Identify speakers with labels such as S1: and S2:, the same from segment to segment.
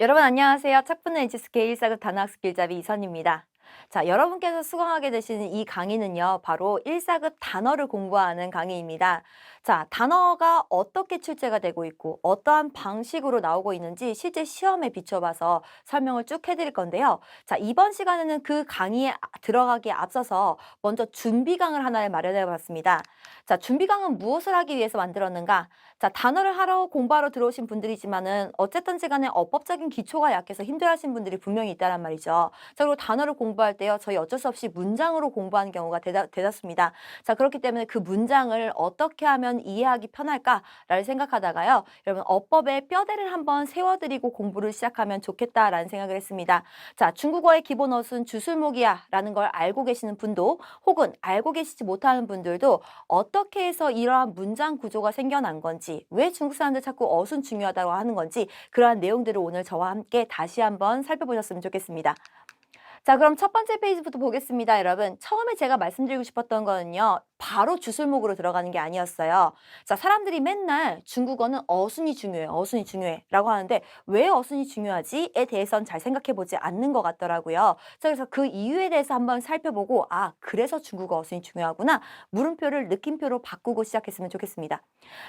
S1: 여러분 안녕하세요. 착붙는 H스케일 1사급 단어학습 길잡이 이선입니다. 자, 여러분께서 수강하게 되시는 이 강의는요, 바로 1사급 단어를 공부하는 강의입니다. 자, 단어가 어떻게 출제가 되고 있고 어떠한 방식으로 나오고 있는지 실제 시험에 비춰봐서 설명을 쭉 해드릴 건데요. 자, 이번 시간에는 그 강의에 들어가기에 앞서서 먼저 준비강을 하나를 마련해 봤습니다. 자, 준비강은 무엇을 하기 위해서 만들었는가? 자, 단어를 하러 공부하러 들어오신 분들이지만은 어쨌든지 간에 어법적인 기초가 약해서 힘들어하시는 분들이 분명히 있다란 말이죠. 자, 그리고 단어를 공부할 때요, 저희 어쩔 수 없이 문장으로 공부하는 경우가 대다수입니다. 자, 그렇기 때문에 그 문장을 어떻게 하면 이해하기 편할까를 생각하다가요, 여러분 어법의 뼈대를 한번 세워드리고 공부를 시작하면 좋겠다라는 생각을 했습니다. 자, 중국어의 기본 어순 주술목이야 라는 걸 알고 계시는 분도 혹은 알고 계시지 못하는 분들도 어떻게 해서 이러한 문장 구조가 생겨난 건지, 왜 중국 사람들 자꾸 어순 중요하다고 하는 건지, 그러한 내용들을 오늘 저와 함께 다시 한번 살펴보셨으면 좋겠습니다. 자, 그럼 첫 번째 페이지부터 보겠습니다, 여러분. 처음에 제가 말씀드리고 싶었던 거는요, 바로 주술목으로 들어가는 게 아니었어요. 자, 사람들이 맨날 중국어는 어순이 중요해, 어순이 중요해 라고 하는데 왜 어순이 중요하지?에 대해서는 잘 생각해 보지 않는 것 같더라고요. 자, 그래서 그 이유에 대해서 한번 살펴보고, 아, 그래서 중국어 어순이 중요하구나. 물음표를 느낌표로 바꾸고 시작했으면 좋겠습니다.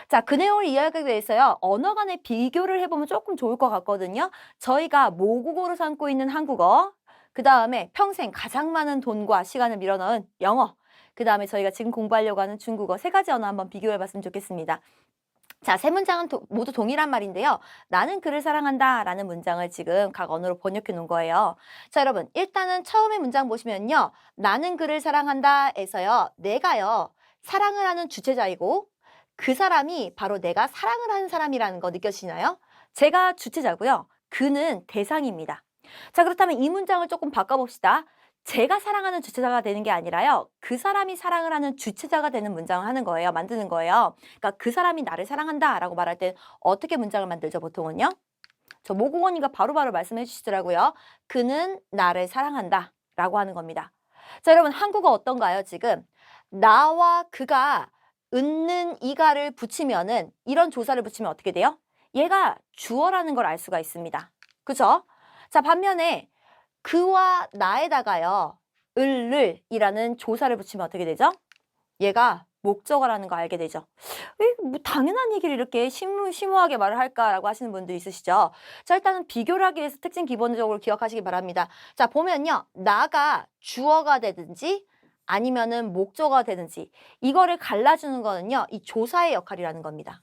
S1: 자, 그 내용을 이해하기 위해서요, 언어 간의 비교를 해보면 조금 좋을 것 같거든요. 저희가 모국어로 삼고 있는 한국어, 그 다음에 평생 가장 많은 돈과 시간을 밀어넣은 영어, 그 다음에 저희가 지금 공부하려고 하는 중국어, 세 가지 언어 한번 비교해봤으면 좋겠습니다. 자, 세 문장은 모두 동일한 말인데요. 나는 그를 사랑한다 라는 문장을 지금 각 언어로 번역해 놓은 거예요. 자, 여러분 일단은 처음에 문장 보시면요, 나는 그를 사랑한다 에서요, 내가요 사랑을 하는 주체자이고 그 사람이 바로 내가 사랑을 하는 사람이라는 거 느껴지나요? 제가 주체자고요, 그는 대상입니다. 자, 그렇다면 이 문장을 조금 바꿔봅시다. 제가 사랑하는 주체자가 되는 게 아니라요, 그 사람이 사랑을 하는 주체자가 되는 문장을 하는 거예요. 만드는 거예요. 그러니까 그 사람이 나를 사랑한다 라고 말할 때 어떻게 문장을 만들죠, 보통은요? 저 모국어니까 바로바로 말씀해 주시더라고요. 그는 나를 사랑한다 라고 하는 겁니다. 자, 여러분 한국어 어떤가요, 지금? 나와 그가 은는 이가를 붙이면은, 이런 조사를 붙이면 어떻게 돼요? 얘가 주어라는 걸 알 수가 있습니다. 그죠? 자, 반면에 그와 나에다가요, 을이라는 조사를 붙이면 어떻게 되죠? 얘가 목적어라는 거 알게 되죠. 왜 뭐 당연한 얘기를 이렇게 심오하게 말을 할까라고 하시는 분도 있으시죠. 자, 일단은 비교를 하기 위해서 특징 기본적으로 기억하시기 바랍니다. 자, 보면요, 나가 주어가 되든지 아니면은 목적어가 되든지 이거를 갈라주는 거는요, 이 조사의 역할이라는 겁니다.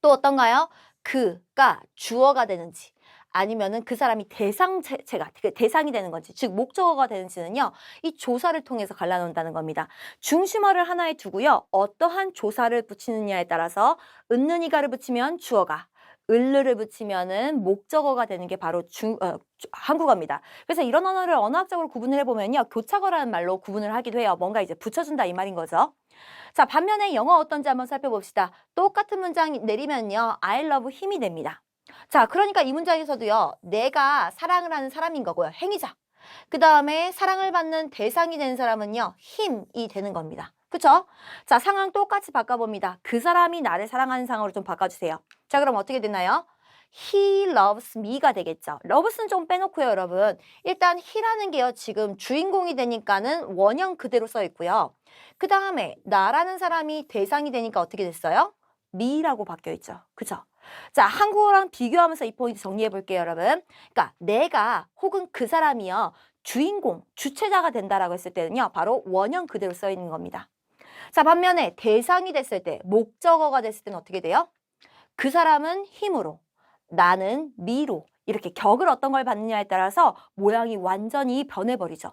S1: 또 어떤가요? 그가 주어가 되는지 아니면은 그 사람이 대상체가 대상이 되는 건지, 즉 목적어가 되는지는요, 이 조사를 통해서 갈라놓는다는 겁니다. 중심어를 하나에 두고요, 어떠한 조사를 붙이느냐에 따라서 은는이가를 붙이면 주어가, 을르를 붙이면은 목적어가 되는 게 바로 한국어입니다. 그래서 이런 언어를 언어학적으로 구분을 해보면요, 교차어라는 말로 구분을 하기도 해요. 뭔가 이제 붙여준다 이 말인 거죠. 자, 반면에 영어 어떤지 한번 살펴봅시다. 똑같은 문장 내리면요, I love him이 됩니다. 자, 그러니까 이 문장에서도요, 내가 사랑을 하는 사람인 거고요, 행위자. 그 다음에 사랑을 받는 대상이 되는 사람은요, 힘이 되는 겁니다. 그쵸? 자, 상황 똑같이 바꿔봅니다. 그 사람이 나를 사랑하는 상황으로 좀 바꿔주세요. 자, 그럼 어떻게 되나요? He loves me가 되겠죠. loves는 좀 빼놓고요, 여러분. 일단 he라는 게요, 지금 주인공이 되니까는 원형 그대로 써 있고요. 그 다음에 나라는 사람이 대상이 되니까 어떻게 됐어요? me라고 바뀌어 있죠. 그죠? 자, 한국어랑 비교하면서 이 포인트 정리해 볼게요, 여러분. 그러니까 내가 혹은 그 사람이요, 주인공, 주체자가 된다라고 했을 때는요, 바로 원형 그대로 써 있는 겁니다. 자, 반면에 대상이 됐을 때, 목적어가 됐을 때는 어떻게 돼요? 그 사람은 힘으로, 나는 미로, 이렇게 격을 어떤 걸 받느냐에 따라서 모양이 완전히 변해버리죠.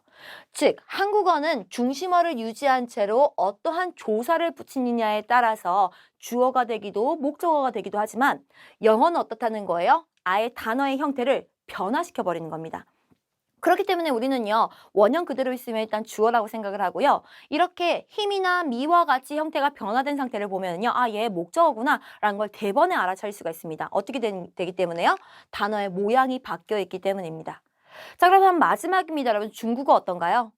S1: 즉, 한국어는 중심어를 유지한 채로 어떠한 조사를 붙이느냐에 따라서 주어가 되기도 목적어가 되기도 하지만, 영어는 어떻다는 거예요? 아예 단어의 형태를 변화시켜버리는 겁니다. 그렇기 때문에 우리는요, 원형 그대로 있으면 일단 주어라고 생각을 하고요, 이렇게 힘이나 미와 같이 형태가 변화된 상태를 보면요, 아, 얘 목적어구나 라는 걸 대번에 알아차릴 수가 있습니다. 어떻게 되기 때문에요? 단어의 모양이 바뀌어 있기 때문입니다. 자, 그럼 마지막입니다, 여러분. 중국어 어떤가요?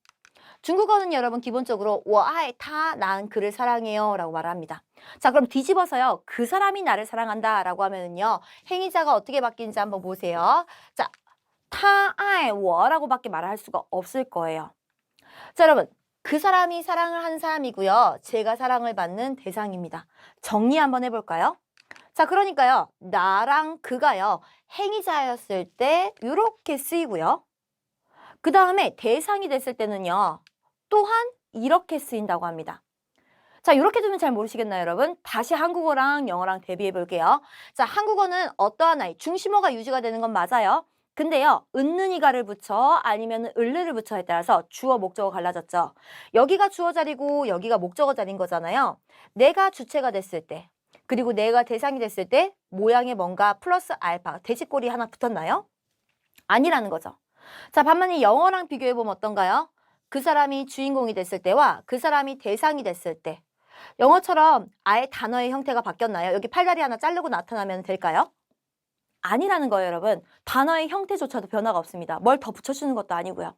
S1: 중국어는 여러분 기본적으로 我爱他, 난 그를 사랑해요 라고 말을 합니다. 자, 그럼 뒤집어서요. 그 사람이 나를 사랑한다 라고 하면은요. 행위자가 어떻게 바뀌는지 한번 보세요. 자, 他爱我라고 밖에 말을 할 수가 없을 거예요. 자, 여러분. 그 사람이 사랑을 하는 사람이고요. 제가 사랑을 받는 대상입니다. 정리 한번 해볼까요? 자, 그러니까요. 나랑 그가요. 행위자였을 때 이렇게 쓰이고요. 그 다음에 대상이 됐을 때는요. 또한 이렇게 쓰인다고 합니다. 자, 이렇게 두면 잘 모르시겠나요, 여러분? 다시 한국어랑 영어랑 대비해 볼게요. 자, 한국어는 어떠한 아이, 중심어가 유지가 되는 건 맞아요. 근데요, 은는이가를 붙여 아니면 을르를 붙여에 따라서 주어, 목적어 갈라졌죠. 여기가 주어 자리고 여기가 목적어 자리인 거잖아요. 내가 주체가 됐을 때, 그리고 내가 대상이 됐을 때 모양에 뭔가 플러스 알파, 돼지꼬리 하나 붙었나요? 아니라는 거죠. 자, 반면에 영어랑 비교해보면 어떤가요? 그 사람이 주인공이 됐을 때와 그 사람이 대상이 됐을 때 영어처럼 아예 단어의 형태가 바뀌었나요? 여기 팔다리 하나 자르고 나타나면 될까요? 아니라는 거예요, 여러분. 단어의 형태조차도 변화가 없습니다. 뭘 더 붙여주는 것도 아니고요.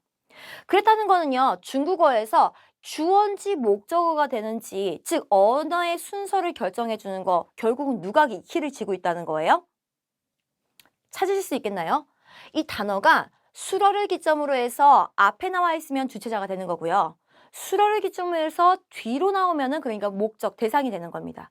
S1: 그랬다는 거는요, 중국어에서 주어인지 목적어가 되는지, 즉 언어의 순서를 결정해 주는 거, 결국은 누가 키를 쥐고 있다는 거예요? 찾으실 수 있겠나요? 이 단어가 수어를 기점으로 해서 앞에 나와 있으면 주체자가 되는 거고요. 수어를 기점으로 해서 뒤로 나오면은 그러니까 목적, 대상이 되는 겁니다.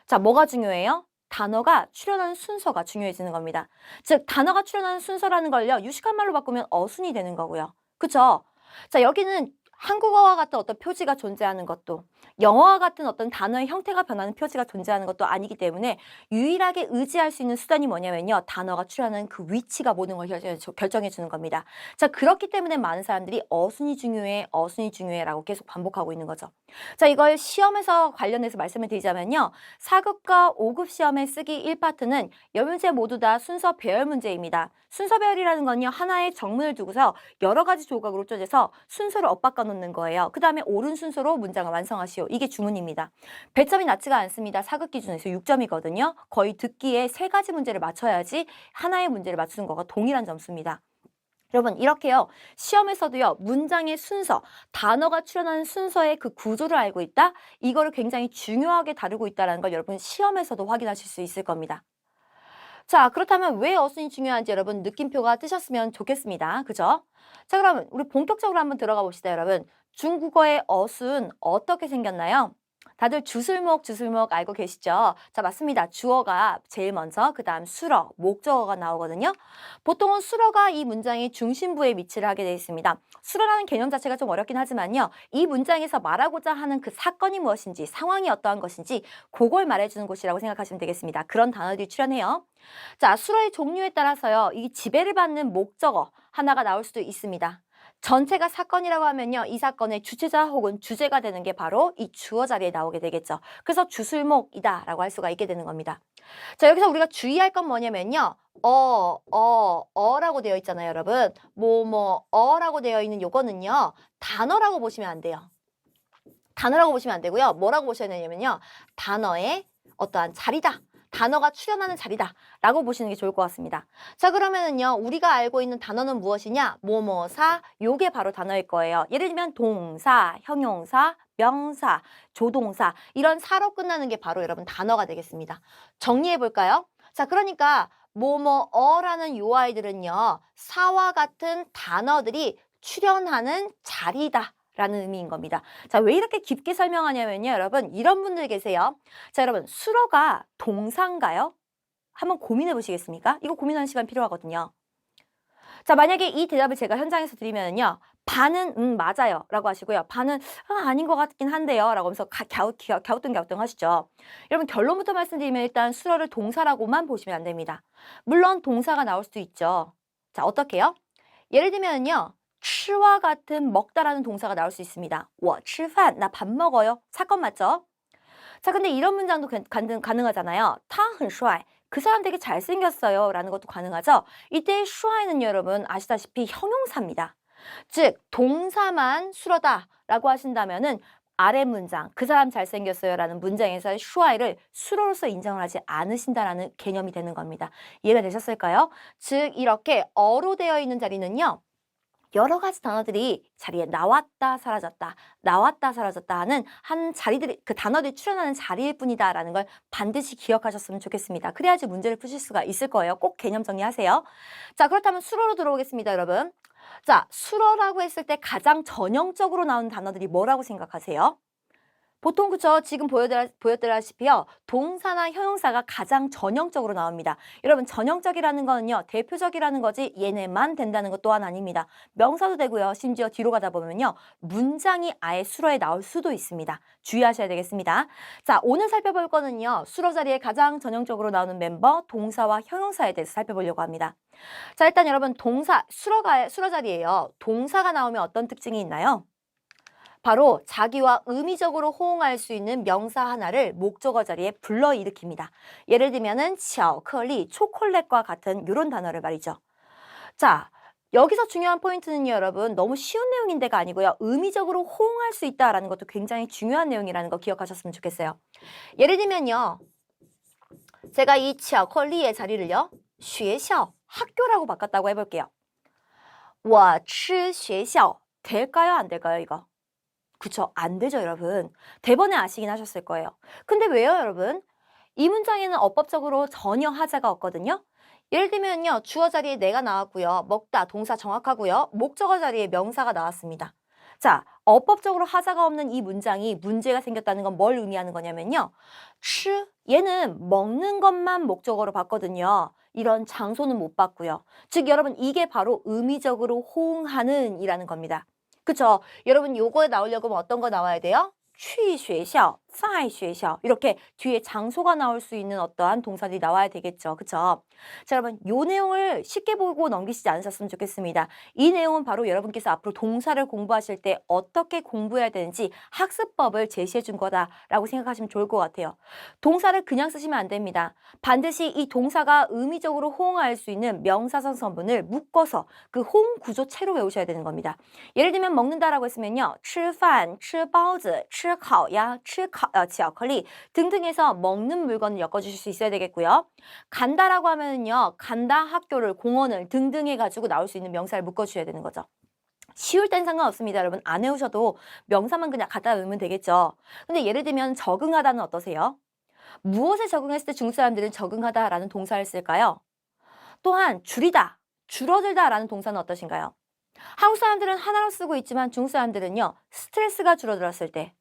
S1: 자, 뭐가 중요해요? 단어가 출현하는 순서가 중요해지는 겁니다. 즉, 단어가 출현하는 순서라는 걸요, 유식한 말로 바꾸면 어순이 되는 거고요. 그쵸? 자, 여기는 한국어와 같은 어떤 표지가 존재하는 것도 영어와 같은 어떤 단어의 형태가 변하는 표지가 존재하는 것도 아니기 때문에 유일하게 의지할 수 있는 수단이 뭐냐면요. 단어가 출현하는 그 위치가 모든 걸 결정해 주는 겁니다. 자, 그렇기 때문에 많은 사람들이 어순이 중요해, 어순이 중요해 라고 계속 반복하고 있는 거죠. 자, 이걸 시험에서 관련해서 말씀을 드리자면요. 4급과 5급 시험에 쓰기 1파트는 여문제 모두 다 순서 배열 문제입니다. 순서 배열이라는 건요. 하나의 정문을 두고서 여러 가지 조각으로 쪼개서 순서를 엇바꿔 놓는 거예요. 그 다음에 옳은 순서로 문장을 완성하시오. 이게 주문입니다. 배점이 낮지가 않습니다. 4급 기준에서 6점이거든요. 거의 듣기에 3가지 문제를 맞춰야지 하나의 문제를 맞추는 거가 동일한 점수입니다. 여러분, 이렇게요. 시험에서도요. 문장의 순서, 단어가 출현하는 순서의 그 구조를 알고 있다? 이거를 굉장히 중요하게 다루고 있다는 걸 여러분 시험에서도 확인하실 수 있을 겁니다. 자, 그렇다면 왜 어순이 중요한지 여러분 느낌표가 뜨셨으면 좋겠습니다. 그죠? 자, 그러면 우리 본격적으로 한번 들어가 봅시다, 여러분. 중국어의 어순 어떻게 생겼나요? 다들 주술목 알고 계시죠? 자, 맞습니다. 주어가 제일 먼저, 그 다음 수어, 목적어가 나오거든요. 보통은 수어가 이 문장의 중심부에 위치를 하게 되어 있습니다. 수어라는 개념 자체가 좀 어렵긴 하지만요. 이 문장에서 말하고자 하는 그 사건이 무엇인지, 상황이 어떠한 것인지 그걸 말해주는 곳이라고 생각하시면 되겠습니다. 그런 단어들이 출현해요. 자, 수어의 종류에 따라서요. 이 지배를 받는 목적어 하나가 나올 수도 있습니다. 전체가 사건이라고 하면요. 이 사건의 주체자 혹은 주제가 되는 게 바로 이 주어 자리에 나오게 되겠죠. 그래서 주술목이다 라고 할 수가 있게 되는 겁니다. 자, 여기서 우리가 주의할 건 뭐냐면요. 라고 되어 있잖아요, 여러분. 어라고 되어 있는 요거는요. 단어라고 보시면 안 돼요. 단어라고 보시면 안 되고요. 뭐라고 보셔야 되냐면요. 단어의 어떠한 자리다. 단어가 출현하는 자리다 라고 보시는 게 좋을 것 같습니다. 자, 그러면은요, 우리가 알고 있는 단어는 무엇이냐? 뭐뭐사, 요게 바로 단어일 거예요. 예를 들면 동사, 형용사, 명사, 조동사 이런 사로 끝나는 게 바로 여러분 단어가 되겠습니다. 정리해 볼까요? 자, 그러니까 뭐뭐어라는 요 아이들은요, 사와 같은 단어들이 출현하는 자리다 라는 의미인 겁니다. 자, 왜 이렇게 깊게 설명하냐면요, 여러분 이런 분들 계세요. 자, 여러분 수어가 동사인가요? 한번 고민해 보시겠습니까? 이거 고민하는 시간 필요하거든요. 자, 만약에 이 대답을 제가 현장에서 드리면요, 반은 맞아요 라고 하시고요, 반은 아닌 것 같긴 한데요 라고 하면서 갸우뚱 하시죠. 여러분 결론부터 말씀드리면 일단 수어를 동사라고만 보시면 안 됩니다. 물론 동사가 나올 수도 있죠. 자, 어떻게요? 예를 들면요, 吃와 같은 먹다라는 동사가 나올 수 있습니다. 我吃饭, 나 밥 먹어요. 사건 맞죠? 자, 근데 이런 문장도 가능하잖아요. 他很帅, 그 사람 되게 잘생겼어요 라는 것도 가능하죠. 이때 帅는 여러분 아시다시피 형용사입니다. 즉 동사만 수어다 라고 하신다면은 아래 문장, 그 사람 잘생겼어요 라는 문장에서의 帅를 수어로서 인정을 하지 않으신다라는 개념이 되는 겁니다. 이해가 되셨을까요? 즉 이렇게 어로 되어 있는 자리는요, 여러 가지 단어들이 자리에 나왔다 사라졌다 나왔다 사라졌다 하는 한 자리들이 그 단어들이 출현하는 자리일 뿐이다라는 걸 반드시 기억하셨으면 좋겠습니다. 그래야지 문제를 푸실 수가 있을 거예요. 꼭 개념 정리하세요. 자, 그렇다면 수로로 들어오겠습니다, 여러분. 자, 수로라고 했을 때 가장 전형적으로 나오는 단어들이 뭐라고 생각하세요? 보통 그쵸? 지금 보여드렸다시피요. 동사나 형용사가 가장 전형적으로 나옵니다. 여러분 전형적이라는 거는요. 대표적이라는 거지 얘네만 된다는 것 또한 아닙니다. 명사도 되고요. 심지어 뒤로 가다 보면요. 문장이 아예 수로에 나올 수도 있습니다. 주의하셔야 되겠습니다. 자, 오늘 살펴볼 거는요. 수로 자리에 가장 전형적으로 나오는 멤버 동사와 형용사에 대해서 살펴보려고 합니다. 자, 일단 여러분 수로 자리에요. 동사가 나오면 어떤 특징이 있나요? 바로 자기와 의미적으로 호응할 수 있는 명사 하나를 목적어 자리에 불러일으킵니다. 예를 들면은 巧克力, 초콜릿과 같은 이런 단어를 말이죠. 자, 여기서 중요한 포인트는요, 여러분. 너무 쉬운 내용인데가 아니고요. 의미적으로 호응할 수 있다라는 것도 굉장히 중요한 내용이라는 거 기억하셨으면 좋겠어요. 예를 들면요. 제가 이 巧克力의 자리를요. 学校, 학교라고 바꿨다고 해볼게요. 我吃学校 될까요? 안 될까요, 이거? 그쵸? 안 되죠, 여러분. 대번에 아시긴 하셨을 거예요. 근데 왜요, 여러분? 이 문장에는 어법적으로 전혀 하자가 없거든요. 예를 들면요. 주어 자리에 내가 나왔고요. 먹다, 동사 정확하고요. 목적어 자리에 명사가 나왔습니다. 자, 어법적으로 하자가 없는 이 문장이 문제가 생겼다는 건 뭘 의미하는 거냐면요. 吃, 얘는 먹는 것만 목적어로 봤거든요. 이런 장소는 못 봤고요. 즉, 여러분 이게 바로 의미적으로 호응하는 이라는 겁니다. 그쵸? 여러분 요거에 나오려면 어떤 거 나와야 돼요? 去学校, 在学校 이렇게 뒤에 장소가 나올 수 있는 어떠한 동사들이 나와야 되겠죠. 그쵸? 자, 여러분 요 내용을 쉽게 보고 넘기시지 않으셨으면 좋겠습니다. 이 내용은 바로 여러분께서 앞으로 동사를 공부하실 때 어떻게 공부해야 되는지 학습법을 제시해 준 거다라고 생각하시면 좋을 것 같아요. 동사를 그냥 쓰시면 안 됩니다. 반드시 이 동사가 의미적으로 호응할 수 있는 명사선 선분을 묶어서 그 호응 구조체로 외우셔야 되는 겁니다. 예를 들면 먹는다라고 했으면요. 吃饭, 吃包子, 吃烤鸭, 吃巧克力 등등 해서 먹는 물건을 엮어주실 수 있어야 되겠고요. 간다라고 하면은요. 간다, 학교를, 공원을 등등 해가지고 나올 수 있는 명사를 묶어주셔야 되는 거죠. 쉬울 땐 상관없습니다. 여러분 안 외우셔도 명사만 그냥 갖다 외우면 되겠죠. 근데 예를 들면 적응하다는 어떠세요? 무엇에 적응했을 때 중국 사람들은 적응하다라는 동사를 쓸까요? 또한 줄이다, 줄어들다라는 동사는 어떠신가요? 한국 사람들은 하나로 쓰고 있지만 중국 사람들은요. 스트레스가 줄어들었을 때,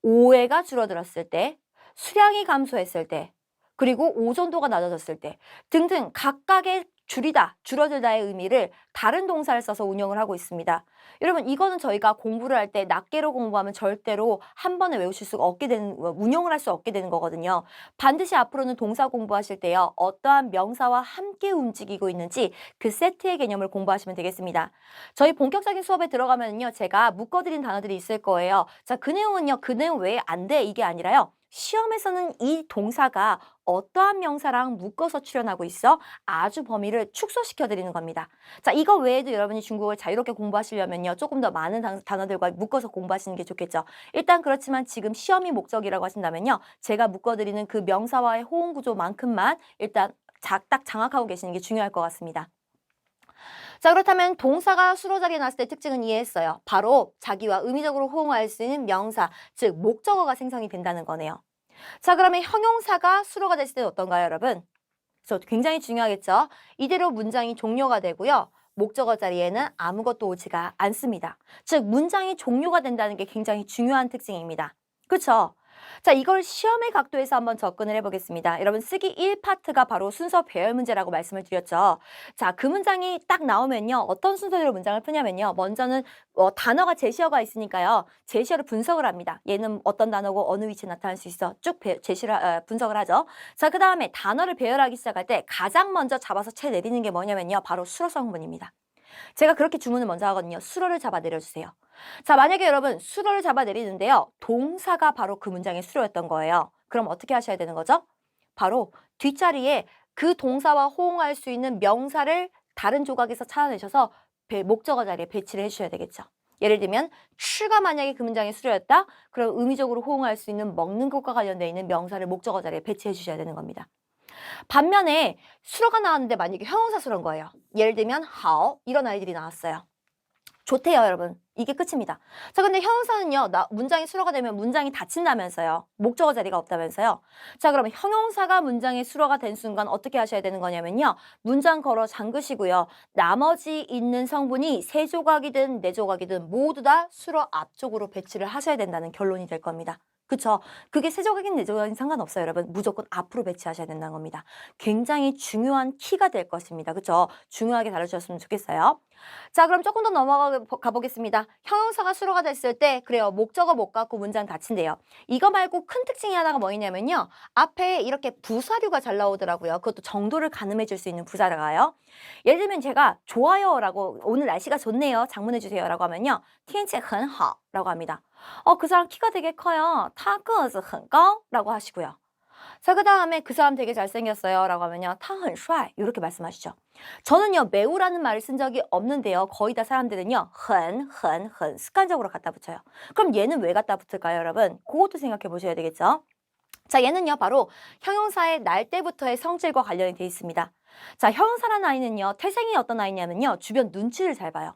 S1: 오해가 줄어들었을 때, 수량이 감소했을 때, 그리고 오존도가 낮아졌을 때 등등 각각의 줄이다, 줄어들다의 의미를 다른 동사를 써서 운영을 하고 있습니다. 여러분 이거는 저희가 공부를 할 때 낱개로 공부하면 절대로 한 번에 외우실 수가 없게 되는, 운영을 할 수 없게 되는 거거든요. 반드시 앞으로는 동사 공부하실 때요. 어떠한 명사와 함께 움직이고 있는지 그 세트의 개념을 공부하시면 되겠습니다. 저희 본격적인 수업에 들어가면요. 제가 묶어드린 단어들이 있을 거예요. 자, 그 내용은요. 그 내용 외에 안 돼 이게 아니라요. 시험에서는 이 동사가 어떠한 명사랑 묶어서 출현하고 있어 아주 범위를 축소시켜 드리는 겁니다. 자, 이거 외에도 여러분이 중국어를 자유롭게 공부하시려면요. 조금 더 많은 단어들과 묶어서 공부하시는 게 좋겠죠. 일단 그렇지만 지금 시험이 목적이라고 하신다면요. 제가 묶어드리는 그 명사와의 호응 구조만큼만 일단 딱 장악하고 계시는 게 중요할 것 같습니다. 자, 그렇다면 동사가 수로 자리에 나왔을 때 특징은 이해했어요. 바로 자기와 의미적으로 호응할 수 있는 명사, 즉 목적어가 생성이 된다는 거네요. 자, 그러면 형용사가 수로가 됐을 때는 어떤가요, 여러분? 그래서 굉장히 중요하겠죠. 이대로 문장이 종료가 되고요. 목적어 자리에는 아무것도 오지가 않습니다. 즉 문장이 종료가 된다는 게 굉장히 중요한 특징입니다. 그렇죠? 자, 이걸 시험의 각도에서 한번 접근을 해보겠습니다. 여러분 쓰기 1파트가 바로 순서 배열 문제라고 말씀을 드렸죠. 자, 그 문장이 딱 나오면요. 어떤 순서대로 문장을 푸냐면요. 먼저는 단어가 제시어가 있으니까요. 제시어를 분석을 합니다. 얘는 어떤 단어고 어느 위치에 나타날 수 있어. 쭉 분석을 하죠. 자, 그 다음에 단어를 배열하기 시작할 때 가장 먼저 잡아서 채 내리는 게 뭐냐면요. 바로 수로 성분입니다. 제가 그렇게 주문을 먼저 하거든요. 수로를 잡아 내려주세요. 자, 만약에 여러분 수로를 잡아 내리는데요. 동사가 바로 그 문장의 수로였던 거예요. 그럼 어떻게 하셔야 되는 거죠? 바로 뒷자리에 그 동사와 호응할 수 있는 명사를 다른 조각에서 찾아내셔서 목적어 자리에 배치를 해주셔야 되겠죠. 예를 들면 추가 만약에 그 문장의 수로였다. 그럼 의미적으로 호응할 수 있는 먹는 것과 관련되어 있는 명사를 목적어 자리에 배치해 주셔야 되는 겁니다. 반면에 수로가 나왔는데 만약에 형용사 수로인 거예요. 예를 들면 하오 이런 아이들이 나왔어요. 좋대요, 여러분. 이게 끝입니다. 자, 근데 형용사는요, 문장이 수로가 되면 문장이 닫힌다면서요. 목적어 자리가 없다면서요. 자, 그러면 형용사가 문장의 수로가 된 순간 어떻게 하셔야 되는 거냐면요. 문장 걸어 잠그시고요. 나머지 있는 성분이 세 조각이든 네 조각이든 모두 다 수로 앞쪽으로 배치를 하셔야 된다는 결론이 될 겁니다. 그쵸? 그게 세 조각인 네 조각인 상관없어요, 여러분. 무조건 앞으로 배치하셔야 된다는 겁니다. 굉장히 중요한 키가 될 것입니다. 그쵸? 중요하게 다뤄주셨으면 좋겠어요. 자, 그럼 조금 더 넘어가 보겠습니다. 형용사가 수로가 됐을 때 그래요. 목적어 못 갖고 문장 닫힌대요. 이거 말고 큰 특징이 하나가 뭐냐면요. 앞에 이렇게 부사류가 잘 나오더라고요. 그것도 정도를 가늠해 줄 수 있는 부사가요. 예를 들면 제가 좋아요라고 오늘 날씨가 좋네요. 장문해 주세요라고 하면요. 天气很好라고 합니다. 그 사람 키가 되게 커요. 他个子很高라고 하시고요. 자, 그 다음에 그 사람 되게 잘생겼어요 라고 하면요. 他很帅 이렇게 말씀하시죠. 저는요. 매우라는 말을 쓴 적이 없는데요. 거의 다 사람들은요. 很 습관적으로 갖다 붙여요. 그럼 얘는 왜 갖다 붙을까요, 여러분? 그것도 생각해 보셔야 되겠죠. 자, 얘는요. 바로 형용사의 날 때부터의 성질과 관련이 돼 있습니다. 자, 형용사라는 아이는요. 태생이 어떤 아이냐면요. 주변 눈치를 잘 봐요.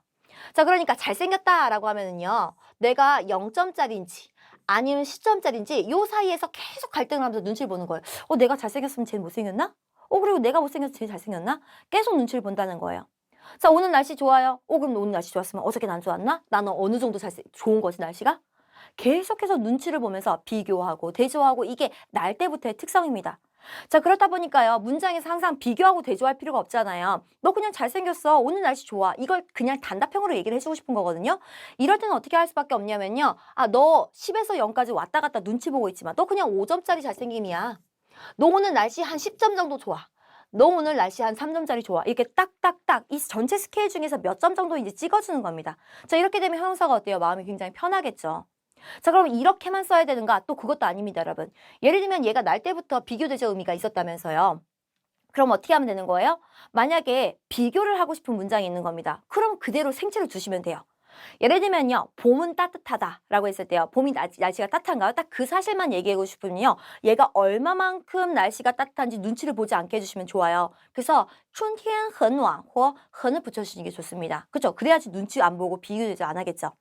S1: 자, 그러니까 잘생겼다라고 하면은요. 내가 0점짜리인지 아니면 10점짜리인지 요 사이에서 계속 갈등을 하면서 눈치를 보는 거예요. 내가 잘생겼으면 쟤는 못생겼나? 그리고 내가 못생겨서 쟤 잘생겼나? 계속 눈치를 본다는 거예요. 자, 오늘 날씨 좋아요. 그럼 오늘 날씨 좋았으면 어저께는 안 좋았나? 나는 어느 정도 좋은 거지, 날씨가? 계속해서 눈치를 보면서 비교하고 대조하고 이게 날 때부터의 특성입니다. 자, 그렇다 보니까요. 문장에서 항상 비교하고 대조할 필요가 없잖아요. 너 그냥 잘생겼어. 오늘 날씨 좋아. 이걸 그냥 단답형으로 얘기를 해주고 싶은 거거든요. 이럴 때는 어떻게 할 수밖에 없냐면요. 너 10에서 0까지 왔다 갔다 눈치 보고 있지만 너 그냥 5점짜리 잘생김이야. 너 오늘 날씨 한 10점 정도 좋아. 너 오늘 날씨 한 3점짜리 좋아. 이렇게 딱딱딱 이 전체 스케일 중에서 몇 점 정도인지 찍어주는 겁니다. 자, 이렇게 되면 형용사가 어때요? 마음이 굉장히 편하겠죠. 자, 그럼 이렇게만 써야 되는가? 또 그것도 아닙니다, 여러분. 예를 들면 얘가 날 때부터 비교대조 의미가 있었다면서요. 그럼 어떻게 하면 되는 거예요? 만약에 비교를 하고 싶은 문장이 있는 겁니다. 그럼 그대로 생체를 두시면 돼요. 예를 들면요. 봄은 따뜻하다라고 했을 때요. 봄이 날씨가 따뜻한가요? 딱 그 사실만 얘기하고 싶으면요. 얘가 얼마만큼 날씨가 따뜻한지 눈치를 보지 않게 해주시면 좋아요. 그래서 春天很暖和 很을 붙여주시는 게 좋습니다. 그렇죠? 그래야지 눈치 안 보고 비교되지 안 하겠죠.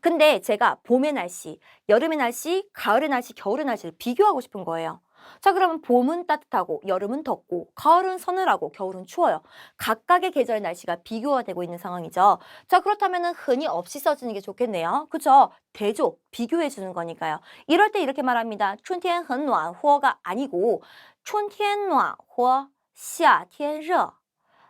S1: 근데 제가 봄의 날씨, 여름의 날씨, 가을의 날씨, 겨울의 날씨를 비교하고 싶은 거예요. 자, 그러면 봄은 따뜻하고 여름은 덥고 가을은 서늘하고 겨울은 추워요. 각각의 계절의 날씨가 비교가 되고 있는 상황이죠. 자, 그렇다면은 흔히 없이 써주는 게 좋겠네요. 그쵸? 대조, 비교해 주는 거니까요. 이럴 때 이렇게 말합니다. 春天很暖和가 아니고 春天暖和,夏天热,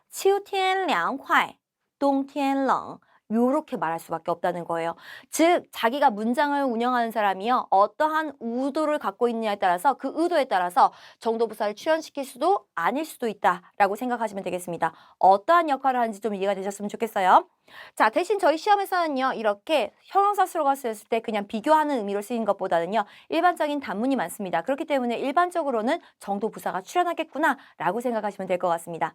S1: 秋天凉快,冬天冷. 요렇게 말할 수밖에 없다는 거예요. 즉 자기가 문장을 운영하는 사람이요. 어떠한 의도를 갖고 있느냐에 따라서 그 의도에 따라서 정도부사를 출연시킬 수도 아닐 수도 있다라고 생각하시면 되겠습니다. 어떠한 역할을 하는지 좀 이해가 되셨으면 좋겠어요. 자, 대신 저희 시험에서는요. 이렇게 형용사 수로가 쓰였을 때 그냥 비교하는 의미로 쓰인 것보다는요. 일반적인 단문이 많습니다. 그렇기 때문에 일반적으로는 정도부사가 출연하겠구나라고 생각하시면 될 것 같습니다.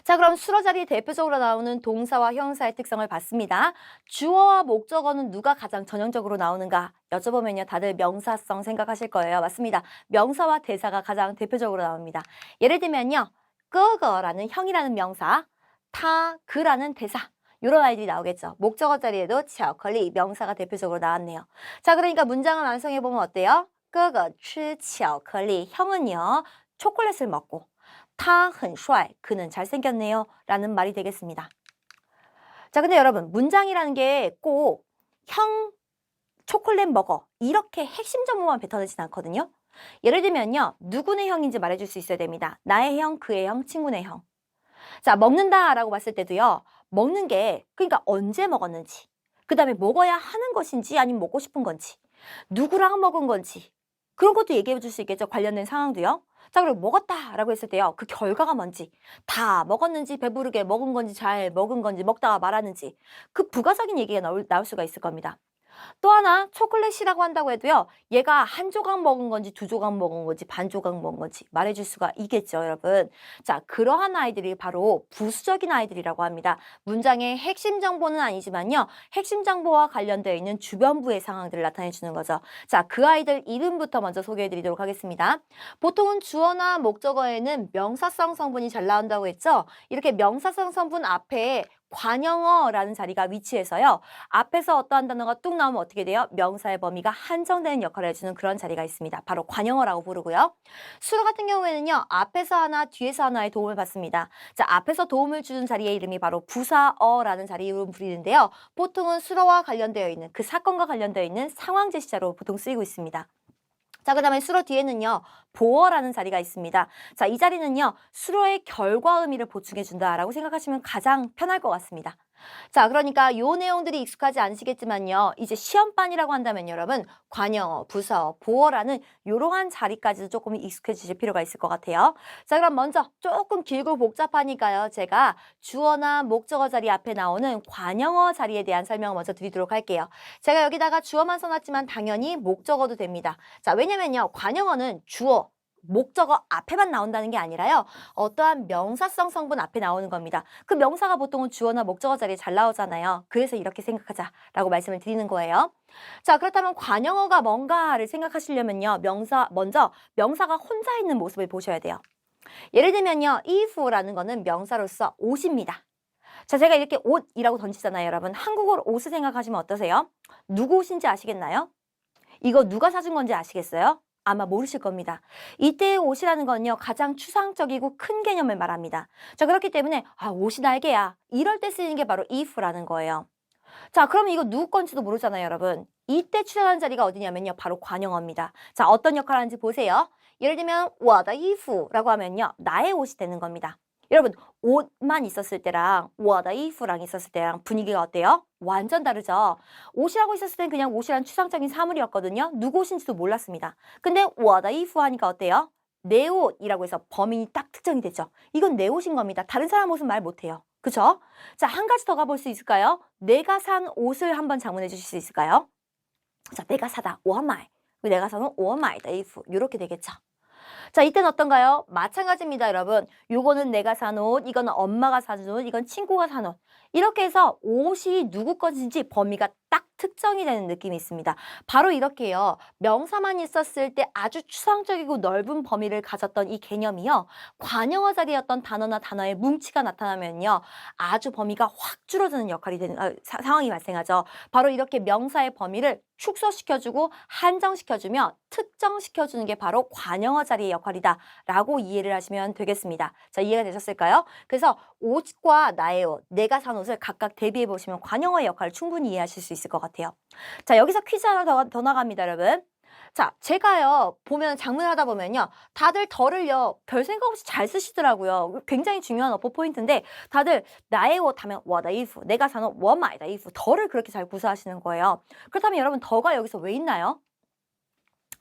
S1: 자, 그럼 수로 자리에 대표적으로 나오는 동사와 형용사의 특성을 봤습니다. 주어와 목적어는 누가 가장 전형적으로 나오는가 여쭤보면요. 다들 명사성 생각하실 거예요. 맞습니다. 명사와 대사가 가장 대표적으로 나옵니다. 예를 들면요. 끄거라는 형이라는 명사, 타, 그라는 대사. 이런 아이들이 나오겠죠. 목적어 자리에도 巧克力 명사가 대표적으로 나왔네요. 자, 그러니까 문장을 완성해보면 어때요? 끄거, 吃巧克力 형은요. 초콜릿을 먹고 他很帅, 그는 잘생겼네요 라는 말이 되겠습니다. 자, 근데 여러분 문장이라는 게 꼭 형, 초콜릿 먹어 이렇게 핵심 정보만 뱉어내진 않거든요. 예를 들면요. 누구네 형인지 말해줄 수 있어야 됩니다. 나의 형, 그의 형, 친구네 형. 자, 먹는다 라고 봤을 때도요. 먹는 게 그러니까 언제 먹었는지, 그 다음에 먹어야 하는 것인지 아니면 먹고 싶은 건지, 누구랑 먹은 건지 그런 것도 얘기해 줄 수 있겠죠. 관련된 상황도요. 자, 그리고 먹었다라고 했을 때요. 그 결과가 뭔지, 다 먹었는지, 배부르게 먹은 건지, 잘 먹은 건지, 먹다가 말았는지 그 부가적인 얘기가 나올 수가 있을 겁니다. 또 하나 초콜릿이라고 한다고 해도요. 얘가 한 조각 먹은 건지 두 조각 먹은 건지 반 조각 먹은 건지 말해줄 수가 있겠죠, 여러분. 자, 그러한 아이들이 바로 부수적인 아이들이라고 합니다. 문장의 핵심 정보는 아니지만요. 핵심 정보와 관련되어 있는 주변부의 상황들을 나타내주는 거죠. 자, 그 아이들 이름부터 먼저 소개해드리도록 하겠습니다. 보통은 주어나 목적어에는 명사성 성분이 잘 나온다고 했죠. 이렇게 명사성 성분 앞에 관형어라는 자리가 위치해서요. 앞에서 어떠한 단어가 뚝 나오면 어떻게 돼요? 명사의 범위가 한정되는 역할을 해주는 그런 자리가 있습니다. 바로 관형어라고 부르고요. 수로 같은 경우에는요. 앞에서 하나, 뒤에서 하나의 도움을 받습니다. 자, 앞에서 도움을 주는 자리의 이름이 바로 부사어라는 자리로 부르는데요. 보통은 수로와 관련되어 있는 그 사건과 관련되어 있는 상황 제시자로 보통 쓰이고 있습니다. 자, 그 다음에 수로 뒤에는요, 보어라는 자리가 있습니다. 자, 이 자리는요, 수로의 결과 의미를 보충해준다라고 생각하시면 가장 편할 것 같습니다. 자, 그러니까 요 내용들이 익숙하지 않으시겠지만요, 이제 시험반이라고 한다면 여러분, 관형어, 부사어, 보어라는 이러한 자리까지도 조금 익숙해지실 필요가 있을 것 같아요. 자, 그럼 먼저 조금 길고 복잡하니까요, 제가 주어나 목적어 자리 앞에 나오는 관형어 자리에 대한 설명을 먼저 드리도록 할게요. 제가 여기다가 주어만 써놨지만 당연히 목적어도 됩니다. 자, 왜냐면요, 관형어는 주어, 목적어 앞에만 나온다는 게 아니라요. 어떠한 명사성 성분 앞에 나오는 겁니다. 그 명사가 보통은 주어나 목적어 자리에 잘 나오잖아요. 그래서 이렇게 생각하자라고 말씀을 드리는 거예요. 자, 그렇다면 관형어가 뭔가를 생각하시려면요. 먼저 명사가 혼자 있는 모습을 보셔야 돼요. 예를 들면요. if라는 거는 명사로서 옷입니다. 자, 제가 이렇게 옷이라고 던지잖아요, 여러분. 한국어로 옷을 생각하시면 어떠세요? 누구 옷인지 아시겠나요? 이거 누가 사준 건지 아시겠어요? 아마 모르실 겁니다. 이때의 옷이라는 건요, 가장 추상적이고 큰 개념을 말합니다. 자, 그렇기 때문에, 옷이 날개야. 이럴 때 쓰이는 게 바로 if라는 거예요. 자, 그럼 이거 누구 건지도 모르잖아요, 여러분. 이때 출연하는 자리가 어디냐면요, 바로 관형어입니다. 자, 어떤 역할을 하는지 보세요. 예를 들면, 我的衣服라고 하면요, 나의 옷이 되는 겁니다. 여러분, 옷만 있었을 때랑 我的衣服랑 있었을 때랑 분위기가 어때요? 완전 다르죠? 옷이라고 있었을 땐 그냥 옷이란 추상적인 사물이었거든요. 누구 옷인지도 몰랐습니다. 근데 我的衣服 하니까 어때요? 내 옷이라고 해서 범인이 딱 특정이 됐죠. 이건 내 옷인 겁니다. 다른 사람 옷은 말 못해요. 그쵸? 자, 한 가지 더 가볼 수 있을까요? 내가 산 옷을 한번 장문해 주실 수 있을까요? 자, 내가 사다, 我买. 내가 사는 我买的衣服 이렇게 되겠죠. 자, 이때는 어떤가요? 마찬가지입니다, 여러분. 요거는 내가 산 옷, 이거는 엄마가 사준 옷, 이건 친구가 산 옷. 이렇게 해서 옷이 누구 것인지 범위가 딱 특정이 되는 느낌이 있습니다. 바로 이렇게요. 명사만 있었을 때 아주 추상적이고 넓은 범위를 가졌던 이 개념이요. 관형어 자리였던 단어나 단어의 뭉치가 나타나면요. 아주 범위가 확 줄어드는 역할이 되는 상황이 발생하죠. 바로 이렇게 명사의 범위를 축소시켜주고 한정시켜주며 특정시켜주는 게 바로 관형어 자리의 역할이다 라고 이해를 하시면 되겠습니다. 자, 이해가 되셨을까요? 그래서 옷과 나의 옷, 내가 산 옷을 각각 대비해 보시면 관형어의 역할을 충분히 이해하실 수 있을 것 같아요. 자, 여기서 퀴즈 하나 더 나갑니다, 여러분. 자, 제가요, 보면 장문을 하다 보면요, 다들 덜을요, 별 생각 없이 잘 쓰시더라고요. 굉장히 중요한 어퍼 포인트인데, 다들 나의 옷 하면 我的衣服, 내가 산 옷, 我买的衣服, 덜을 그렇게 잘 구사하시는 거예요. 그렇다면 여러분, 더가 여기서 왜 있나요?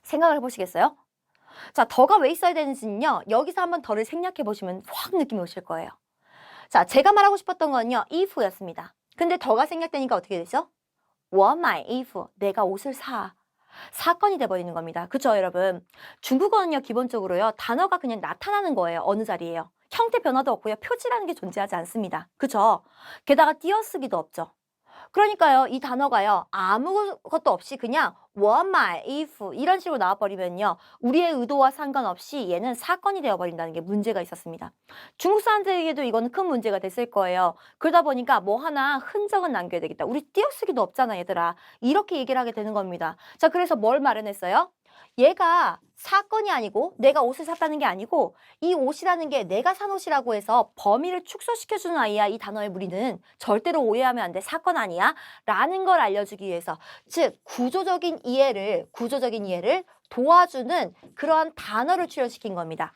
S1: 생각을 해보시겠어요? 자, 더가 왜 있어야 되는지는요, 여기서 한번 더를 생략해 보시면 확 느낌이 오실 거예요. 자, 제가 말하고 싶었던 건요, if였습니다. 근데 더가 생략되니까 어떻게 되죠? 我买衣服, 내가 옷을 사. 사건이 돼버리는 겁니다. 그쵸, 여러분? 중국어는요, 기본적으로요, 단어가 그냥 나타나는 거예요. 어느 자리에요. 형태 변화도 없고요, 표지라는 게 존재하지 않습니다. 그쵸? 게다가 띄어쓰기도 없죠. 그러니까요, 이 단어가요, 아무것도 없이 그냥 我买衣服 이런 식으로 나와버리면요, 우리의 의도와 상관없이 얘는 사건이 되어버린다는 게 문제가 있었습니다. 중국 사람들에게도 이거는 큰 문제가 됐을 거예요. 그러다 보니까 뭐 하나 흔적은 남겨야 되겠다. 우리 띄어쓰기도 없잖아, 얘들아. 이렇게 얘기를 하게 되는 겁니다. 자, 그래서 뭘 마련했어요? 얘가 사건이 아니고 내가 옷을 샀다는 게 아니고 이 옷이라는 게 내가 산 옷이라고 해서 범위를 축소시켜주는 아이야. 이 단어의 무리는 절대로 오해하면 안 돼. 사건 아니야. 라는 걸 알려주기 위해서, 즉 구조적인 이해를 도와주는 그러한 단어를 출연시킨 겁니다.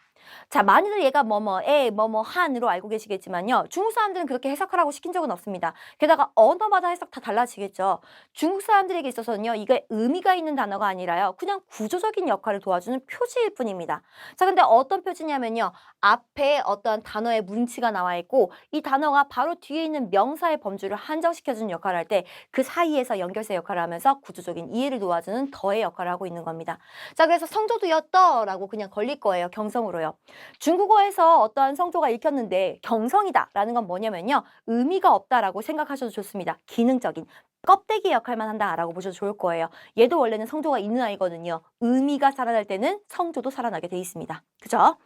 S1: 자, 많이들 얘가 뭐뭐에 뭐뭐한으로 알고 계시겠지만요. 중국 사람들은 그렇게 해석하라고 시킨 적은 없습니다. 게다가 언어마다 해석 다 달라지겠죠. 중국 사람들에게 있어서는요. 이게 의미가 있는 단어가 아니라요. 그냥 구조적인 역할을 도와주는 표지일 뿐입니다. 자, 근데 어떤 표지냐면요. 앞에 어떤 단어의 문치가 나와 있고 이 단어가 바로 뒤에 있는 명사의 범주를 한정시켜주는 역할을 할 때 그 사이에서 연결세 역할을 하면서 구조적인 이해를 도와주는 더의 역할을 하고 있는 겁니다. 자, 그래서 성조도였더라고 그냥 걸릴 거예요. 경성으로요. 중국어에서 어떠한 성조가 읽혔는데 경성이다라는 건 뭐냐면요. 의미가 없다라고 생각하셔도 좋습니다. 기능적인 껍데기 역할만 한다라고 보셔도 좋을 거예요. 얘도 원래는 성조가 있는 아이거든요. 의미가 살아날 때는 성조도 살아나게 돼 있습니다. 그죠?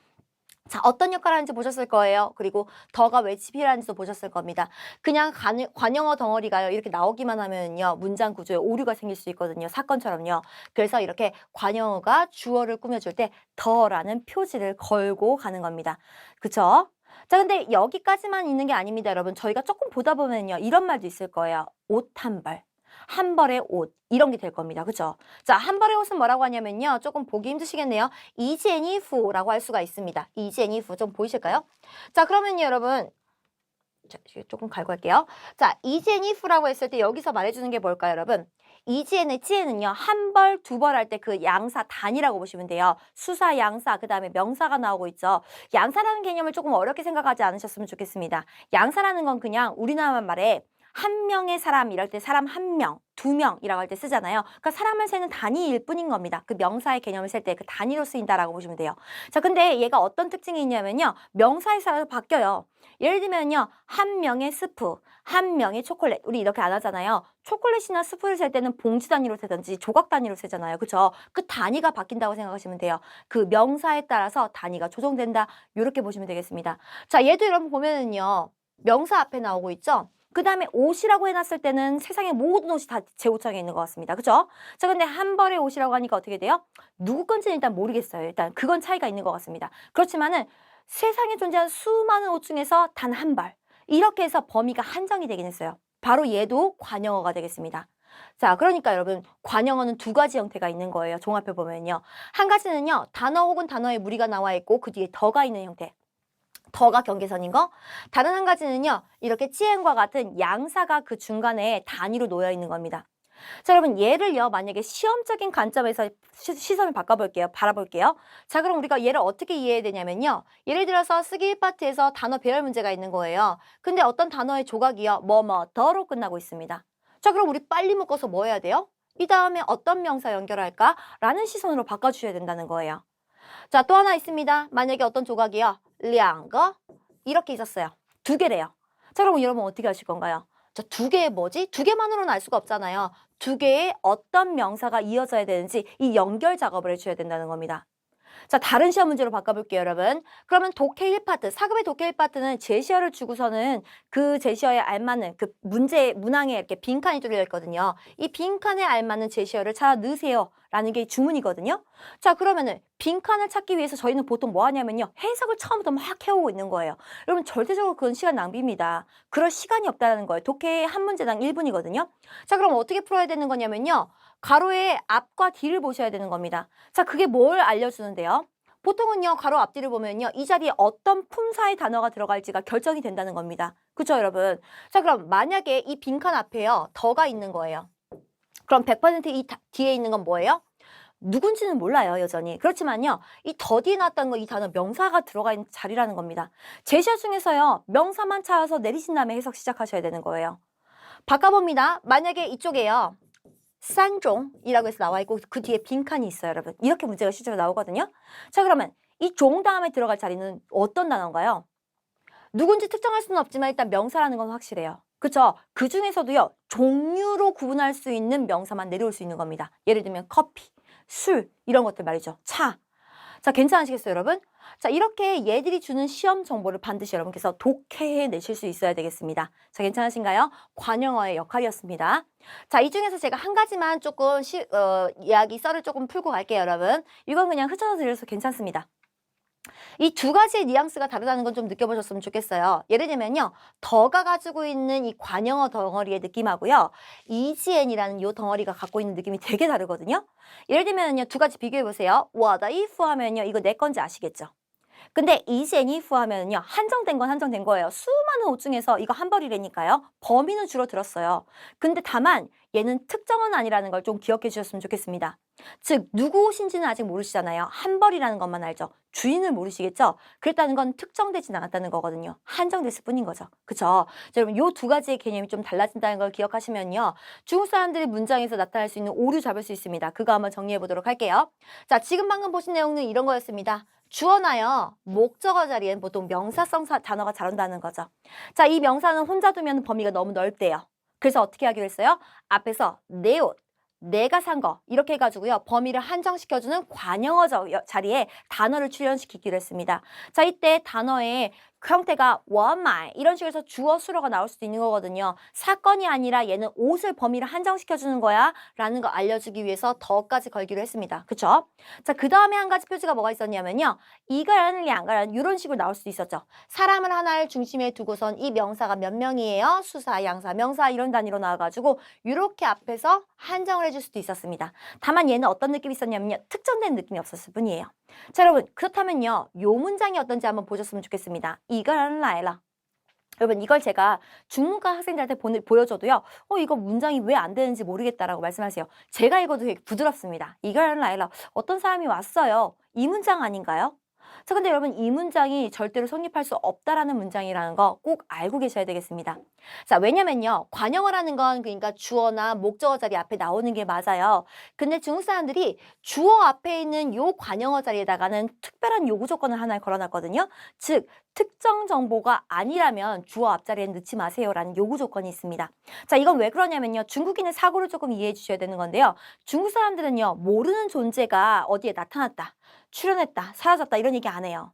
S1: 자, 어떤 역할을 하는지 보셨을 거예요. 그리고 더가 왜 필요한지도 보셨을 겁니다. 그냥 관용어 덩어리가요. 이렇게 나오기만 하면요. 문장 구조에 오류가 생길 수 있거든요. 사건처럼요. 그래서 이렇게 관용어가 주어를 꾸며줄 때 더라는 표지를 걸고 가는 겁니다. 그쵸? 자, 근데 여기까지만 있는 게 아닙니다, 여러분. 저희가 조금 보다 보면요. 이런 말도 있을 거예요. 옷 한 벌. 한 벌의 옷 이런 게 될 겁니다. 그죠? 자, 한 벌의 옷은 뭐라고 하냐면요. 조금 보기 힘드시겠네요. 이제니프라고 할 수가 있습니다. 이제니프 좀 보이실까요? 자, 그러면요, 여러분. 자, 조금 갈고 할게요. 자, 이제니프라고 했을 때 여기서 말해주는 게 뭘까요, 여러분? 이지엔의 지엔은요, 한 벌, 두 벌 할 때 그 양사 단위라고 보시면 돼요. 수사, 양사, 그 다음에 명사가 나오고 있죠. 양사라는 개념을 조금 어렵게 생각하지 않으셨으면 좋겠습니다. 양사라는 건 그냥 우리나라 말에 한 명의 사람 이럴 때 사람 한 명, 두 명이라고 할 때 쓰잖아요. 그러니까 사람을 세는 단위일 뿐인 겁니다. 그 명사의 개념을 쓸 때 그 단위로 쓰인다라고 보시면 돼요. 자, 근데 얘가 어떤 특징이 있냐면요. 명사에 따라서 바뀌어요. 예를 들면요. 한 명의 스프, 한 명의 초콜릿. 우리 이렇게 안 하잖아요. 초콜릿이나 스프를 셀 때는 봉지 단위로 세든지 조각 단위로 세잖아요. 그쵸? 그 단위가 바뀐다고 생각하시면 돼요. 그 명사에 따라서 단위가 조정된다. 이렇게 보시면 되겠습니다. 자, 얘도 여러분 보면은요. 명사 앞에 나오고 있죠? 그 다음에 옷이라고 해놨을 때는 세상의 모든 옷이 다 제 옷장에 있는 것 같습니다. 그죠? 자, 근데 한 벌의 옷이라고 하니까 어떻게 돼요? 누구 건지는 일단 모르겠어요. 일단 그건 차이가 있는 것 같습니다. 그렇지만은 세상에 존재하는 수많은 옷 중에서 단 한 벌. 이렇게 해서 범위가 한정이 되긴 했어요. 바로 얘도 관용어가 되겠습니다. 자, 그러니까 여러분 관용어는 두 가지 형태가 있는 거예요. 종합해 보면요. 한 가지는요. 단어 혹은 단어에 무리가 나와 있고 그 뒤에 더가 있는 형태. 더가 경계선인 거. 다른 한 가지는요. 이렇게 찌엔과 같은 양사가 그 중간에 단위로 놓여 있는 겁니다. 자, 여러분 얘를요. 만약에 시험적인 관점에서 시선을 바라볼게요. 자, 그럼 우리가 얘를 어떻게 이해해야 되냐면요. 예를 들어서 쓰기 1파트에서 단어 배열 문제가 있는 거예요. 근데 어떤 단어의 조각이요. 더로 끝나고 있습니다. 자, 그럼 우리 빨리 묶어서 뭐 해야 돼요? 이 다음에 어떤 명사 연결할까? 라는 시선으로 바꿔주셔야 된다는 거예요. 자, 또 하나 있습니다. 만약에 어떤 조각이요. 2个 이렇게 있었어요. 두 개래요. 자, 그럼 여러분 어떻게 하실 건가요? 자, 두 개의 뭐지? 두 개만으로는 알 수가 없잖아요. 두 개의 어떤 명사가 이어져야 되는지 이 연결 작업을 해줘야 된다는 겁니다. 자, 다른 시험 문제로 바꿔볼게요, 여러분. 그러면 독해 1파트, 4급의 독해 1파트는 제시어를 주고서는 그 제시어에 알맞는 그 문항에 이렇게 빈칸이 뚫려 있거든요. 이 빈칸에 알맞는 제시어를 찾아 넣으세요. 라는 게 주문이거든요. 자, 그러면은 빈칸을 찾기 위해서 저희는 보통 뭐 하냐면요. 해석을 처음부터 막 해오고 있는 거예요. 여러분 절대적으로 그건 시간 낭비입니다. 그럴 시간이 없다는 거예요. 독해 한 문제당 1분이거든요. 자, 그럼 어떻게 풀어야 되는 거냐면요. 가로의 앞과 뒤를 보셔야 되는 겁니다. 자, 그게 뭘 알려주는데요? 보통은요, 가로 앞뒤를 보면요, 이 자리에 어떤 품사의 단어가 들어갈지가 결정이 된다는 겁니다. 그쵸, 여러분? 자, 그럼 만약에 이 빈칸 앞에요, 더가 있는 거예요. 그럼 100%이 뒤에 있는 건 뭐예요? 누군지는 몰라요, 여전히. 그렇지만요, 이 더 뒤에 나왔다는 건 이 단어 명사가 들어가 있는 자리라는 겁니다. 제시어 중에서요, 명사만 찾아서 내리신 다음에 해석 시작하셔야 되는 거예요. 바꿔봅니다. 만약에 이쪽에요. 싼종이라고 해서 나와 있고 그 뒤에 빈칸이 있어요, 여러분. 이렇게 문제가 실제로 나오거든요. 자, 그러면 이 종 다음에 들어갈 자리는 어떤 단어인가요? 누군지 특정할 수는 없지만 일단 명사라는 건 확실해요. 그쵸? 그 중에서도요, 종류로 구분할 수 있는 명사만 내려올 수 있는 겁니다. 예를 들면 커피, 술, 이런 것들 말이죠. 차. 자, 괜찮으시겠어요, 여러분? 자, 이렇게 얘들이 주는 시험 정보를 반드시 여러분께서 독해해 내실 수 있어야 되겠습니다. 자, 괜찮으신가요? 관용어의 역할이었습니다. 자, 이 중에서 제가 한 가지만 조금 이야기 썰을 조금 풀고 갈게요, 여러분. 이건 그냥 흩어져 드려서 괜찮습니다. 이 두 가지의 뉘앙스가 다르다는 건 좀 느껴보셨으면 좋겠어요. 예를 들면요. 더가 가지고 있는 이 관용어 덩어리의 느낌하고요. 이지엔이라는 이 덩어리가 갖고 있는 느낌이 되게 다르거든요. 예를 들면요. 두 가지 비교해보세요. what if 하면요. 이거 내 건지 아시겠죠? 근데 이젠 if 하면은요. 한정된 건 한정된 거예요. 수많은 옷 중에서 이거 한 벌이라니까요. 범위는 줄어들었어요. 근데 다만 얘는 특정은 아니라는 걸 좀 기억해 주셨으면 좋겠습니다. 즉 누구 옷인지는 아직 모르시잖아요. 한 벌이라는 것만 알죠. 주인을 모르시겠죠? 그랬다는 건 특정되진 않았다는 거거든요. 한정됐을 뿐인 거죠. 그쵸? 자, 여러분 요 두 가지의 개념이 좀 달라진다는 걸 기억하시면요. 중국 사람들의 문장에서 나타날 수 있는 오류 잡을 수 있습니다. 그거 한번 정리해 보도록 할게요. 자, 지금 방금 보신 내용은 이런 거였습니다. 주어나요. 목적어 자리엔 보통 명사성 단어가 잘 온다는 거죠. 자, 이 명사는 혼자 두면 범위가 너무 넓대요. 그래서 어떻게 하기로 했어요? 앞에서 내 옷, 내가 산 거 이렇게 해가지고요. 범위를 한정시켜주는 관형어 자리에 단어를 출연시키기로 했습니다. 자, 이때 단어의 형태가 我买 이런 식으로 해서 주어 수로가 나올 수도 있는 거거든요. 사건이 아니라 얘는 옷을 범위를 한정시켜주는 거야 라는 거 알려주기 위해서 더까지 걸기로 했습니다. 그쵸? 자, 그 다음에 한 가지 표지가 뭐가 있었냐면요. 이거는 양가는 이런 식으로 나올 수도 있었죠. 사람을 하나를 중심에 두고선 이 명사가 몇 명이에요? 수사, 양사, 명사 이런 단위로 나와가지고 이렇게 앞에서 한정을 해줄 수도 있었습니다. 다만 얘는 어떤 느낌이 있었냐면요. 특정된 느낌이 없었을 뿐이에요. 자, 여러분 그렇다면요. 요 문장이 어떤지 한번 보셨으면 좋겠습니다. 이건 라일라. 여러분 이걸 제가 중문과 학생들한테 보여줘도요. 이거 문장이 왜 안 되는지 모르겠다라고 말씀하세요. 제가 읽어도 되게 부드럽습니다. 이건 라일라. 어떤 사람이 왔어요. 이 문장 아닌가요? 자, 근데 여러분 이 문장이 절대로 성립할 수 없다라는 문장이라는 거 꼭 알고 계셔야 되겠습니다. 자, 왜냐면요. 관형어라는 건 그러니까 주어나 목적어 자리 앞에 나오는 게 맞아요. 근데 중국 사람들이 주어 앞에 있는 요 관형어 자리에다가는 특별한 요구 조건을 하나 걸어놨거든요. 즉, 특정 정보가 아니라면 주어 앞자리에 넣지 마세요라는 요구 조건이 있습니다. 자, 이건 왜 그러냐면요. 중국인의 사고를 조금 이해해 주셔야 되는 건데요. 중국 사람들은요. 모르는 존재가 어디에 나타났다, 출현했다, 사라졌다 이런 얘기 안 해요.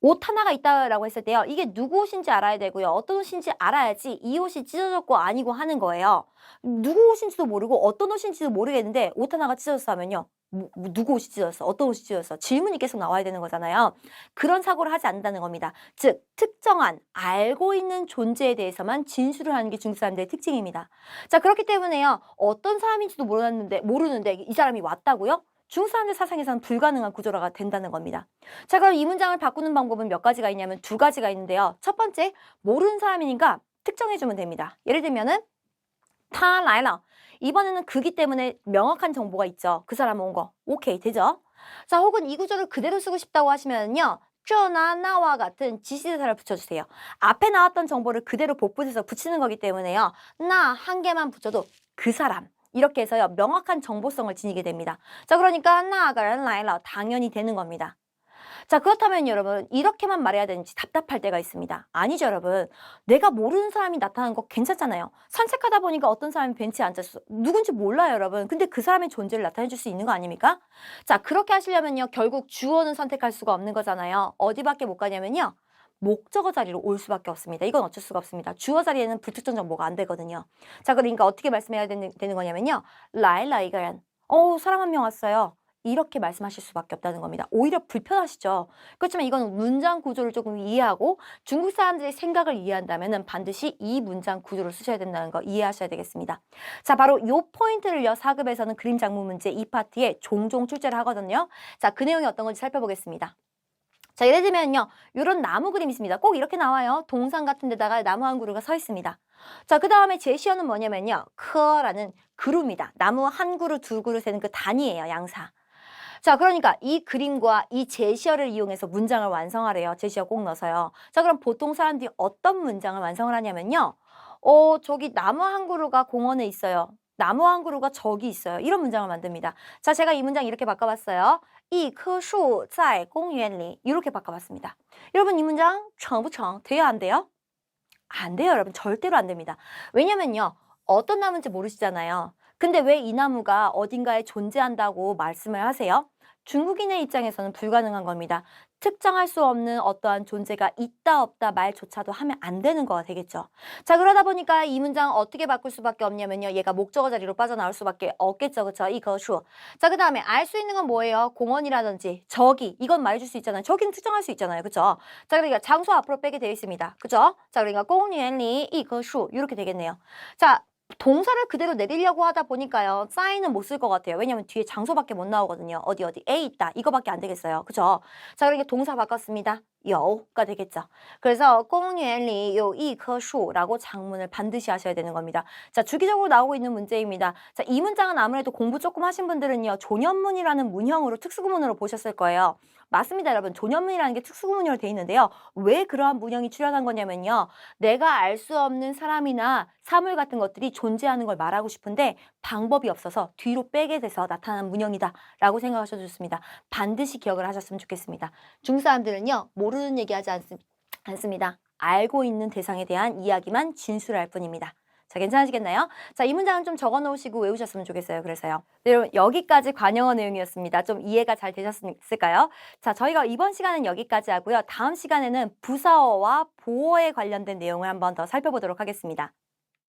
S1: 옷 하나가 있다라고 했을 때요. 이게 누구 옷인지 알아야 되고요. 어떤 옷인지 알아야지 이 옷이 찢어졌고 아니고 하는 거예요. 누구 옷인지도 모르고 어떤 옷인지도 모르겠는데 옷 하나가 찢어졌어 하면요. 누구 옷이 찢어졌어? 어떤 옷이 찢어졌어? 질문이 계속 나와야 되는 거잖아요. 그런 사고를 하지 않는다는 겁니다. 즉, 특정한 알고 있는 존재에 대해서만 진술을 하는 게 중국 사람들의 특징입니다. 자, 그렇기 때문에요. 어떤 사람인지도 모르는데 이 사람이 왔다고요? 중국 사람들 사상에서는 불가능한 구조가 된다는 겁니다. 자, 그럼 이 문장을 바꾸는 방법은 몇 가지가 있냐면 두 가지가 있는데요. 첫 번째, 모르는 사람이니까 특정해주면 됩니다. 예를 들면은 他来了. 이번에는 그기 때문에 명확한 정보가 있죠. 그 사람 온 거. 오케이, 되죠? 자, 혹은 이 구조를 그대로 쓰고 싶다고 하시면요. 这나 나와 같은 지시대사를 붙여주세요. 앞에 나왔던 정보를 그대로 복붙해서 붙이는 거기 때문에요. 나 한 개만 붙여도 그 사람. 이렇게 해서요. 명확한 정보성을 지니게 됩니다. 자, 그러니까 나가 라일라 당연히 되는 겁니다. 자, 그렇다면 여러분 이렇게만 말해야 되는지 답답할 때가 있습니다. 아니죠, 여러분. 내가 모르는 사람이 나타나는 거 괜찮잖아요. 산책하다 보니까 어떤 사람이 벤치에 앉았어. 누군지 몰라요, 여러분. 근데 그 사람의 존재를 나타내 줄 수 있는 거 아닙니까? 자, 그렇게 하시려면요. 결국 주어는 선택할 수가 없는 거잖아요. 어디밖에 못 가냐면요. 목적어 자리로 올 수밖에 없습니다. 이건 어쩔 수가 없습니다. 주어 자리에는 불특정 정보가 안 되거든요. 자, 그러니까 어떻게 말씀해야 되는 거냐면요. 라일라이가란. 사람 한 명 왔어요. 이렇게 말씀하실 수밖에 없다는 겁니다. 오히려 불편하시죠. 그렇지만 이건 문장 구조를 조금 이해하고 중국 사람들의 생각을 이해한다면 반드시 이 문장 구조를 쓰셔야 된다는 거 이해하셔야 되겠습니다. 자, 바로 이 포인트를요. 4급에서는 그림 작문 문제 이 파트에 종종 출제를 하거든요. 자, 그 내용이 어떤 건지 살펴보겠습니다. 자, 예를 들면요. 이런 나무 그림이 있습니다. 꼭 이렇게 나와요. 동상 같은 데다가 나무 한 그루가 서 있습니다. 자, 그 다음에 제시어는 뭐냐면요. 크라는 그루입니다. 나무 한 그루, 두 그루 세는 그 단위예요. 양사. 자, 그러니까 이 그림과 이 제시어를 이용해서 문장을 완성하래요. 제시어 꼭 넣어서요. 자, 그럼 보통 사람들이 어떤 문장을 완성을 하냐면요. 저기 나무 한 그루가 공원에 있어요. 나무 한 그루가 저기 있어요. 이런 문장을 만듭니다. 자, 제가 이 문장 이렇게 바꿔봤어요. 一棵树在公园里 이렇게 바꿔봤습니다. 여러분 이 문장 成不成? 돼요, 안 돼요? 안 돼요, 여러분. 절대로 안 됩니다. 왜냐면요. 어떤 나무인지 모르시잖아요. 근데 왜 이 나무가 어딘가에 존재한다고 말씀을 하세요? 중국인의 입장에서는 불가능한 겁니다. 특정할 수 없는 어떠한 존재가 있다 없다 말조차도 하면 안 되는 거가 되겠죠. 자, 그러다 보니까 이 문장 어떻게 바꿀 수밖에 없냐면요. 얘가 목적어 자리로 빠져나올 수밖에 없겠죠. 그쵸? 이 거슈. 자, 그 다음에 알 수 있는 건 뭐예요? 공원이라든지 저기 이건 말해줄 수 있잖아요. 저기는 특정할 수 있잖아요. 그쵸? 자, 그러니까 장소 앞으로 빼게 되어 있습니다. 그쵸? 자, 그러니까 공園里이 거슈 이렇게 되겠네요. 자, 동사를 그대로 내리려고 하다 보니까요. 싸이는 못 쓸 것 같아요. 왜냐면 뒤에 장소밖에 못 나오거든요. 어디 에 있다. 이거밖에 안 되겠어요. 그죠? 자, 그러니까 동사 바꿨습니다. 여가 되겠죠. 그래서 공園里有一棵树라고 장문을 반드시 하셔야 되는 겁니다. 자, 주기적으로 나오고 있는 문제입니다. 자, 이 문장은 아무래도 공부 조금 하신 분들은요. 존연문이라는 문형으로 특수구문으로 보셨을 거예요. 맞습니다, 여러분. 존연문이라는 게 특수구문으로 돼 있는데요. 왜 그러한 문형이 출현한 거냐면요. 내가 알 수 없는 사람이나 사물 같은 것들이 존재하는 걸 말하고 싶은데 방법이 없어서 뒤로 빼게 돼서 나타난 문형이다 라고 생각하셔도 좋습니다. 반드시 기억을 하셨으면 좋겠습니다. 중국 사람들은요. 모르는 얘기하지 않습니다. 알고 있는 대상에 대한 이야기만 진술할 뿐입니다. 자, 자, 괜찮으시겠나요? 자, 이 문장은 좀 적어 놓으시고 외우셨으면 좋겠어요. 그래서요. 네, 여러분, 여기까지 관영어 내용이었습니다. 좀 이해가 잘 되셨을까요? 자, 저희가 이번 시간은 여기까지 하고요. 다음 시간에는 부사어와 보어에 관련된 내용을 한번 더 살펴보도록 하겠습니다.